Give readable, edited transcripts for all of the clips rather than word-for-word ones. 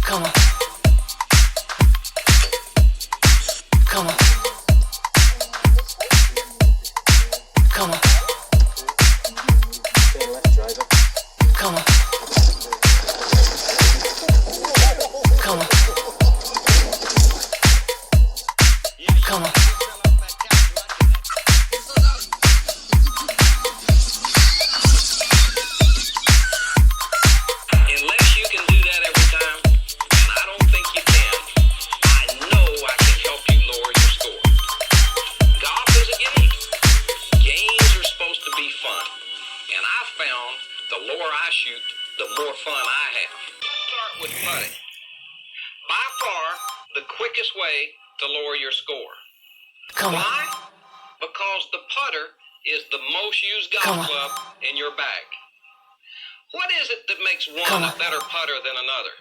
Come on. Come on. Come on. Come on. Come on. Come on. Unless you can do that every time, and I don't think you can, I know I can help you lower your score. Golf is a game. Games are supposed to be fun. And I found the lower I shoot, the more fun I have. Start with putting. By far, the quickest way to lower your score. Come on. Why? Because the putter is the most used golf club in your bag. What is it that makes one a better putter than another?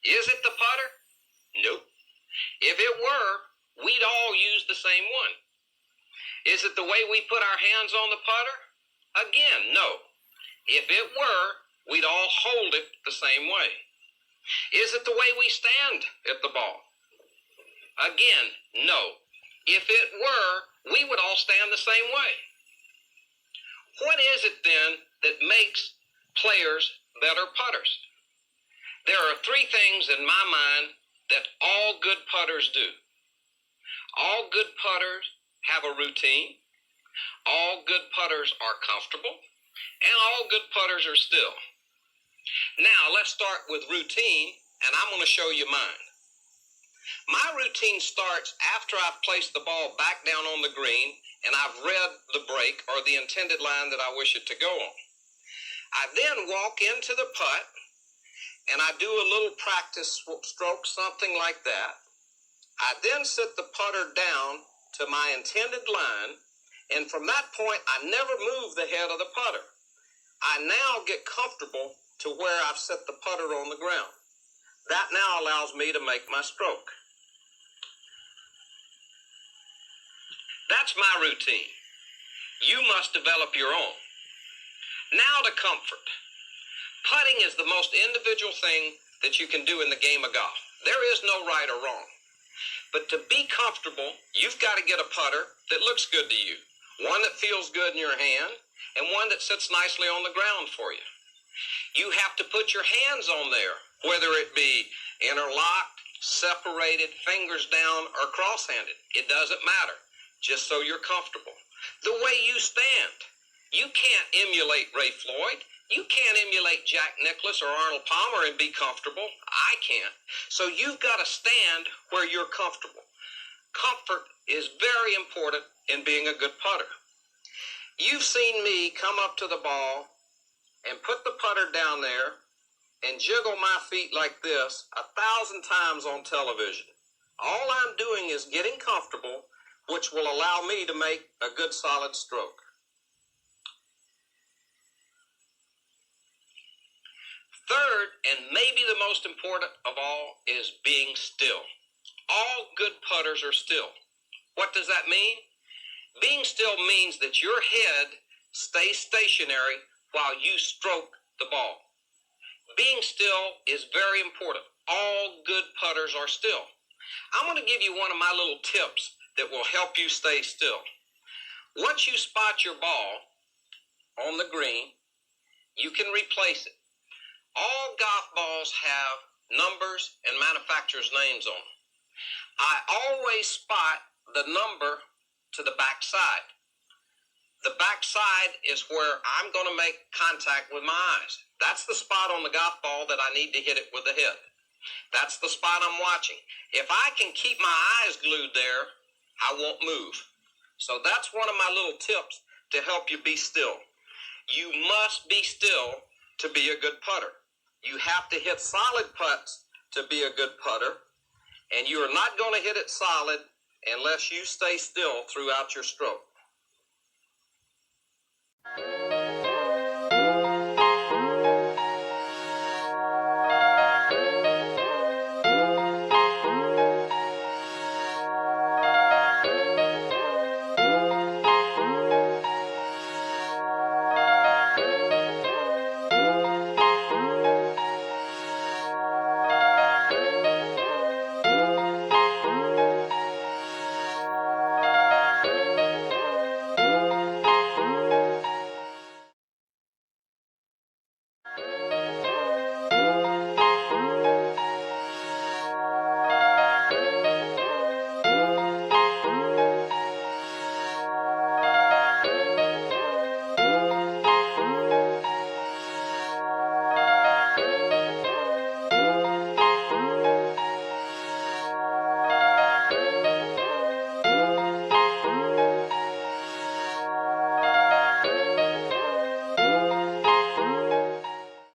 Is it the putter? Nope. If it were, we'd all use the same one. Is it the way we put our hands on the putter? Again, no. If it were, we'd all hold it the same way. Is it the way we stand at the ball? Again, no. If it were, we would all stand the same way. What is it then that makes players better putters? There are three things in my mind that all good putters do. All good putters have a routine. All good putters are comfortable. And all good putters are still. Now, let's start with routine, and I'm going to show you mine. My routine starts after I've placed the ball back down on the green and I've read the break or the intended line that I wish it to go on. I then walk into the putt and I do a little practice stroke, something like that. I then sit the putter down to my intended line, and from that point I never move the head of the putter. I now get comfortable to where I've set the putter on the ground. That now allows me to make my stroke. That's my routine. You must develop your own. Now to comfort. Putting is the most individual thing that you can do in the game of golf. There is no right or wrong. But to be comfortable, you've got to get a putter that looks good to you. One that feels good in your hand, and one that sits nicely on the ground for you. You have to put your hands on there, whether it be interlocked, separated, fingers down, or cross-handed. It doesn't matter, just so you're comfortable. The way you stand. You can't emulate Ray Floyd. You can't emulate Jack Nicklaus or Arnold Palmer and be comfortable. I can't. So you've got to stand where you're comfortable. Comfort is very important in being a good putter. You've seen me come up to the ball and put the putter down there and jiggle my feet like this 1,000 times on television. All I'm doing is getting comfortable, which will allow me to make a good solid stroke. Third, and maybe the most important of all, is being still. All good putters are still. What does that mean? Being still means that your head stays stationary while you stroke the ball. Being still is very important. All good putters are still. I'm going to give you one of my little tips that will help you stay still. Once you spot your ball on the green, you can replace it. All golf balls have numbers and manufacturer's names on them. I always spot the number to the back side. The back side is where I'm going to make contact with my eyes. That's the spot on the golf ball that I need to hit it with the head. That's the spot I'm watching. If I can keep my eyes glued there, I won't move. So that's one of my little tips to help you be still. You must be still to be a good putter. You have to hit solid putts to be a good putter, and you are not going to hit it solid unless you stay still throughout your stroke.